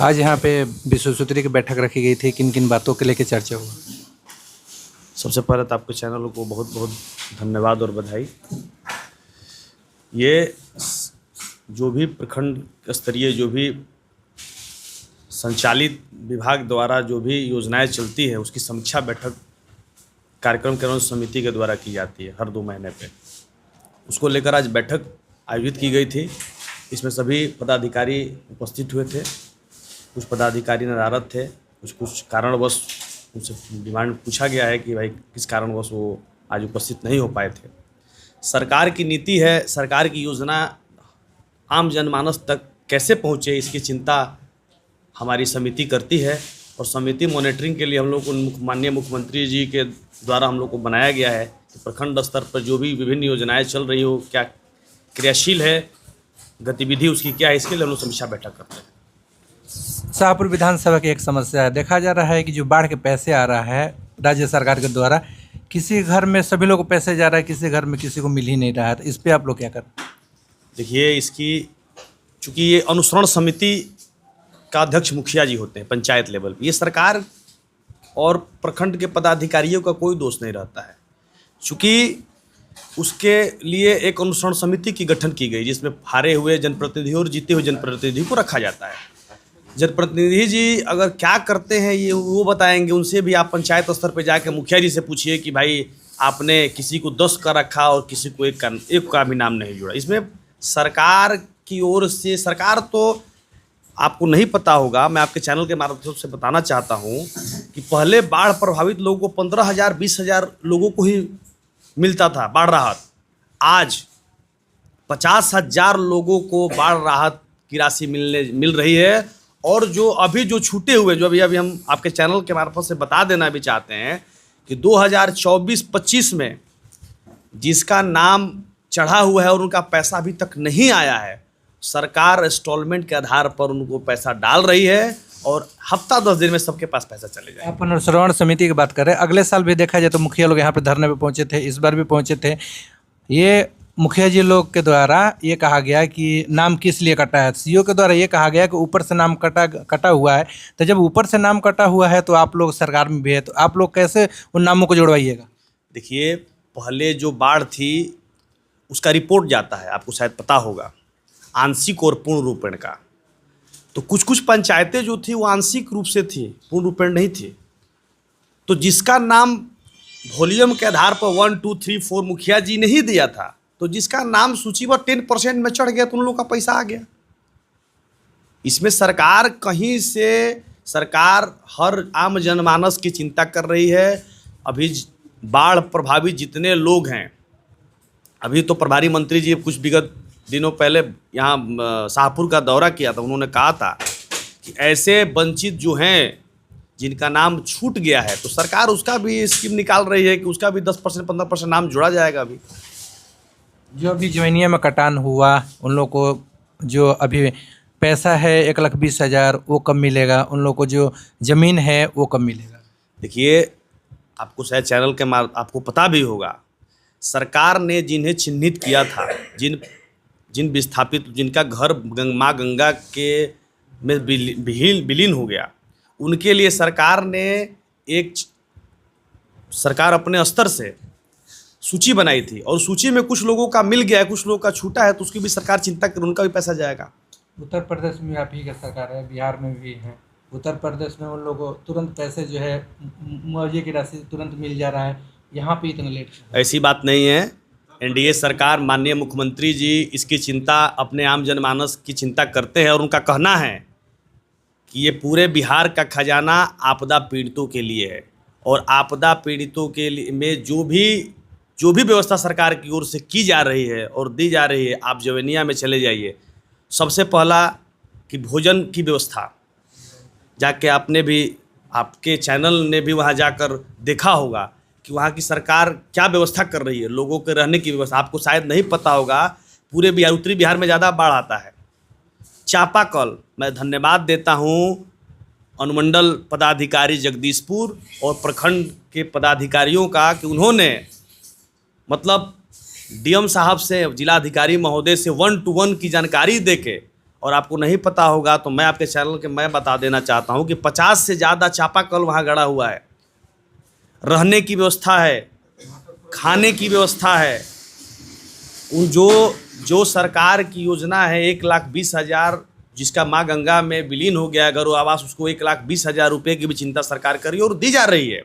आज यहाँ पे विश्व सूत्री की बैठक रखी गई थी, किन किन बातों के लेकर चर्चा हुआ? सबसे पहले तो आपके चैनल को बहुत बहुत धन्यवाद और बधाई। ये जो भी प्रखंड स्तरीय जो भी संचालित विभाग द्वारा जो भी योजनाएं चलती है उसकी समीक्षा बैठक कार्यक्रम कार्यान्वयन समिति के द्वारा की जाती है हर 2 महीने पे। उसको लेकर आज बैठक आयोजित की गई थी। इसमें सभी पदाधिकारी उपस्थित हुए थे। कुछ पदाधिकारी नदारद थे, कुछ कारणवश उनसे डिमांड पूछा गया है कि भाई किस कारणवश वो आज उपस्थित नहीं हो पाए थे। सरकार की नीति है, सरकार की योजना आम जनमानस तक कैसे पहुँचे इसकी चिंता हमारी समिति करती है। और समिति मॉनिटरिंग के लिए हम लोग को माननीय मुख्यमंत्री जी के द्वारा हम लोग को बनाया गया है कि प्रखंड स्तर पर जो भी विभिन्न योजनाएं चल रही हो, क्या क्रियाशील है गतिविधि उसकी क्या है, इसके लिए हम लोग समीक्षा बैठक करते हैं। शाहपुर विधानसभा की एक समस्या है, देखा जा रहा है कि जो बाढ़ के पैसे आ रहा है राज्य सरकार के द्वारा, किसी घर में सभी लोगों को पैसे जा रहा है, किसी घर में किसी को मिल ही नहीं रहा है। तो इस पे आप लोग क्या कर? देखिए, इसकी चूँकि ये अनुश्रवण समिति का अध्यक्ष मुखिया जी होते हैं पंचायत लेवल पे, ये सरकार और प्रखंड के पदाधिकारियों का कोई दोष नहीं रहता है। चूँकि उसके लिए एक अनुश्रवण समिति की गठन की गई जिसमें हारे हुए जनप्रतिनिधि और जीते हुए जनप्रतिनिधि को रखा जाता है। जनप्रतिनिधि जी अगर क्या करते हैं ये वो बताएंगे। उनसे भी आप पंचायत स्तर पे जाकर मुखिया जी से पूछिए कि भाई आपने किसी को 10 का रखा और किसी को एक का भी नाम नहीं जुड़ा। इसमें सरकार की ओर से, सरकार तो आपको नहीं पता होगा, मैं आपके चैनल के माध्यम से बताना चाहता हूँ कि पहले बाढ़ प्रभावित लोगों को 15,000 20,000 लोगों को ही मिलता था बाढ़ राहत। आज 50,000 लोगों को बाढ़ राहत की राशि मिल रही है। और जो अभी जो छूटे हुए, जो अभी हम आपके चैनल के मार्फत से बता देना भी चाहते हैं कि 2024-25 में जिसका नाम चढ़ा हुआ है और उनका पैसा अभी तक नहीं आया है, सरकार इंस्टॉलमेंट के आधार पर उनको पैसा डाल रही है और हफ्ता 10 दिन में सबके पास पैसा चले जाए। आप अनुश्रवण समिति की बात कर रहे हैं, अगले साल भी देखा जाए तो मुखिया लोग यहाँ पे धरने पे पहुँचे थे, इस बार भी पहुँचे थे। ये मुखिया जी लोग के द्वारा ये कहा गया कि नाम किस लिए कटा है, सीओ के द्वारा ये कहा गया कि ऊपर से नाम कटा हुआ है। तो जब ऊपर से नाम कटा हुआ है तो आप लोग सरकार में भी है, तो आप लोग कैसे उन नामों को जुड़वाइएगा? देखिए, पहले जो बाढ़ थी उसका रिपोर्ट जाता है, आपको शायद पता होगा, आंशिक और पूर्ण रूपेण का। तो कुछ पंचायतें जो थी वो आंशिक रूप से थी, पूर्ण रूपेण नहीं थी। तो जिसका नाम वॉल्यूम के आधार पर 1 2 3 4 मुखिया जी ने ही दिया था, तो जिसका नाम सूची पर 10% में चढ़ गया तो उन लोगों का पैसा आ गया। इसमें सरकार कहीं से, सरकार हर आम जनमानस की चिंता कर रही है। अभी बाढ़ प्रभावित जितने लोग हैं, अभी तो प्रभारी मंत्री जी कुछ विगत दिनों पहले यहाँ शाहपुर का दौरा किया था, उन्होंने कहा था कि ऐसे वंचित जो हैं जिनका नाम छूट गया है तो सरकार उसका भी स्कीम निकाल रही है कि उसका भी 10% 15% नाम जोड़ा जाएगा। अभी जो अभी जमीनिया में कटान हुआ उन लोग को जो अभी पैसा है 1,20,000 वो कब मिलेगा? उन लोग को जो ज़मीन है वो कब मिलेगा? देखिए, आपको शायद चैनल के आपको पता भी होगा, सरकार ने जिन्हें चिन्हित किया था, जिन विस्थापित जिनका घर माँ गंगा के में विलीन हो गया, उनके लिए सरकार अपने स्तर से सूची बनाई थी और सूची में कुछ लोगों का मिल गया है, कुछ लोगों का छूटा है, तो उसकी भी सरकार चिंता कर, उनका भी पैसा जाएगा। उत्तर प्रदेश में आप ही का सरकार है, बिहार में भी है। उत्तर प्रदेश में उन लोगों को तुरंत पैसे जो है मुआवजे की राशि तुरंत मिल जा रहा है, यहाँ पे इतना लेट। ऐसी बात नहीं है। एनडीए सरकार, माननीय मुख्यमंत्री जी इसकी चिंता, अपने आम जनमानस की चिंता करते हैं और उनका कहना है कि ये पूरे बिहार का खजाना आपदा पीड़ितों के लिए है और आपदा पीड़ितों के लिए में जो भी व्यवस्था सरकार की ओर से की जा रही है और दी जा रही है, आप जवेनिया में चले जाइए, सबसे पहला कि भोजन की व्यवस्था, जाके आपके चैनल ने भी वहाँ जाकर देखा होगा कि वहाँ की सरकार क्या व्यवस्था कर रही है, लोगों के रहने की व्यवस्था। आपको शायद नहीं पता होगा, पूरे बिहार, उत्तरी बिहार में ज़्यादा बाढ़ आता है। चापाकल, मैं धन्यवाद देता हूँ अनुमंडल पदाधिकारी जगदीशपुर और प्रखंड के पदाधिकारियों का कि उन्होंने मतलब डीएम साहब से, जिलाधिकारी महोदय से 1 to 1 की जानकारी देके और आपको नहीं पता होगा तो मैं आपके चैनल के मैं बता देना चाहता हूं कि 50 से ज़्यादा चापाकल वहां गड़ा हुआ है, रहने की व्यवस्था है, खाने की व्यवस्था है। उन जो सरकार की योजना है 1,20,000 जिसका माँ गंगा में विलीन हो गया गौरव आवास, उसको 1,20,000 रुपये की भी चिंता सरकार कर रही है और दी जा रही है।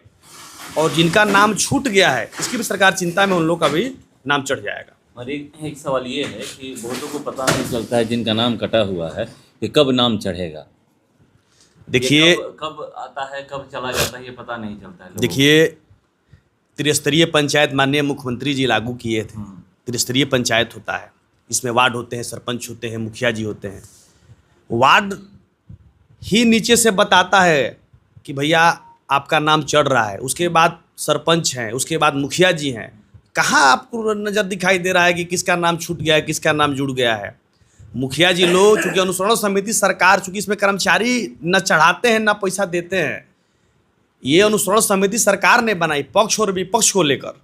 और जिनका नाम छूट गया है इसकी भी सरकार चिंता में, उन लोग का भी नाम चढ़ जाएगा। और एक सवाल ये है कि बहुतों को पता नहीं चलता है जिनका नाम कटा हुआ है कि कब नाम चढ़ेगा। देखिए कब आता है कब चला जाता है ये पता नहीं चलता है। देखिए त्रिस्तरीय पंचायत माननीय मुख्यमंत्री जी लागू किए थे। त्रिस्तरीय पंचायत होता है, इसमें वार्ड होते हैं, सरपंच होते हैं, मुखिया जी होते हैं। वार्ड ही नीचे से बताता है कि भैया आपका नाम चढ़ रहा है, उसके बाद सरपंच हैं, उसके बाद मुखिया जी हैं। कहाँ आपको नज़र दिखाई दे रहा है कि किसका नाम छूट गया है, किसका नाम जुड़ गया है? मुखिया जी लोग चूँकि अनुसरण समिति सरकार, चूँकि इसमें कर्मचारी न चढ़ाते हैं न पैसा देते हैं, ये अनुसरण समिति सरकार ने बनाई पक्ष और विपक्ष को लेकर।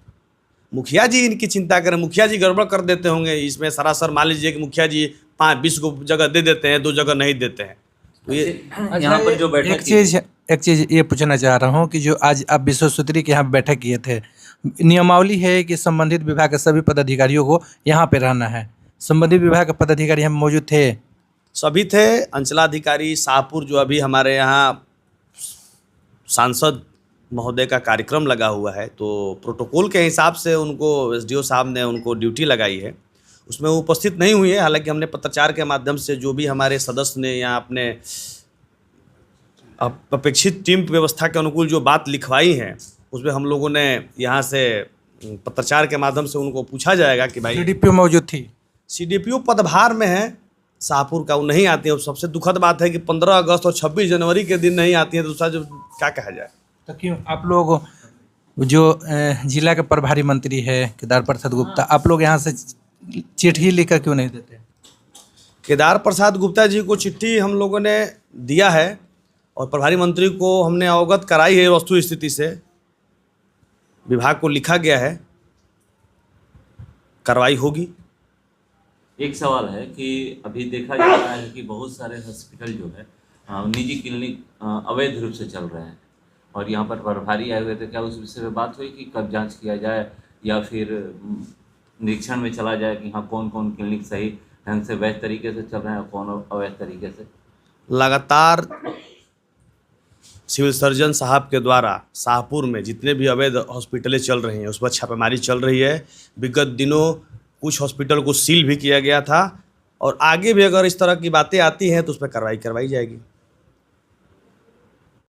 मुखिया जी इनकी चिंता करें, मुखिया जी गड़बड़ कर देते होंगे इसमें। सरासर मान लीजिए कि मुखिया जी 5-20 को जगह दे देते हैं, 2 जगह नहीं देते हैं। तो ये यहाँ पर जो बैठक एक चीज़ ये पूछना चाह रहा हूँ कि जो आज आप विश्व सूत्री के यहाँ बैठक किए थे, नियमावली है कि संबंधित विभाग के सभी पदाधिकारियों को यहाँ पे रहना है। संबंधित विभाग के पदाधिकारी यहाँ मौजूद थे? सभी थे। अंचलाधिकारी शाहपुर जो अभी हमारे यहाँ सांसद महोदय का कार्यक्रम लगा हुआ है, तो प्रोटोकॉल के हिसाब से उनको एसडीओ साहब ने उनको ड्यूटी लगाई है, उसमें वो उपस्थित नहीं हुई है। हालांकि हमने पत्रचार के माध्यम से जो भी हमारे सदस्य ने यहाँ अपने अपेक्षित टीम व्यवस्था के अनुकूल जो बात लिखवाई है, उसमें हम लोगों ने यहाँ से पत्रचार के माध्यम से उनको पूछा जाएगा कि भाई सीडीपीओ मौजूद थी? सीडीपीओ पदभार में है शाहपुर का, वो नहीं आती है। सबसे दुखद बात है कि 15 अगस्त और 26 जनवरी के दिन नहीं आती है, तो दूसरा जो क्या कहा जाए। तो क्यों आप लोग जो जिला के प्रभारी मंत्री है केदार प्रसाद गुप्ता, आप लोग यहाँ से चिट्ठी लिखकर क्यों नहीं देते? केदार प्रसाद गुप्ता जी को चिट्ठी हम लोगों ने दिया है और प्रभारी मंत्री को हमने अवगत कराई है वस्तु स्थिति से। विभाग को लिखा गया है, कार्रवाई होगी। एक सवाल है कि अभी देखा जा रहा है कि बहुत सारे हॉस्पिटल जो है निजी क्लिनिक अवैध रूप से चल रहे हैं और यहाँ पर प्रभारी आए हुए थे। क्या उस विषय में बात हुई कि कब जांच किया जाए या फिर निरीक्षण में चला जाए कि हाँ कौन कौन क्लिनिक सही ढंग से वैध तरीके से चल रहे हैं और कौन अवैध तरीके से? लगातार सिविल सर्जन साहब के द्वारा शाहपुर में जितने भी अवैध हॉस्पिटलें चल रही हैं उस पर छापेमारी चल रही है। विगत दिनों कुछ हॉस्पिटल को सील भी किया गया था और आगे भी अगर इस तरह की बातें आती हैं तो उस पर कार्रवाई करवाई जाएगी।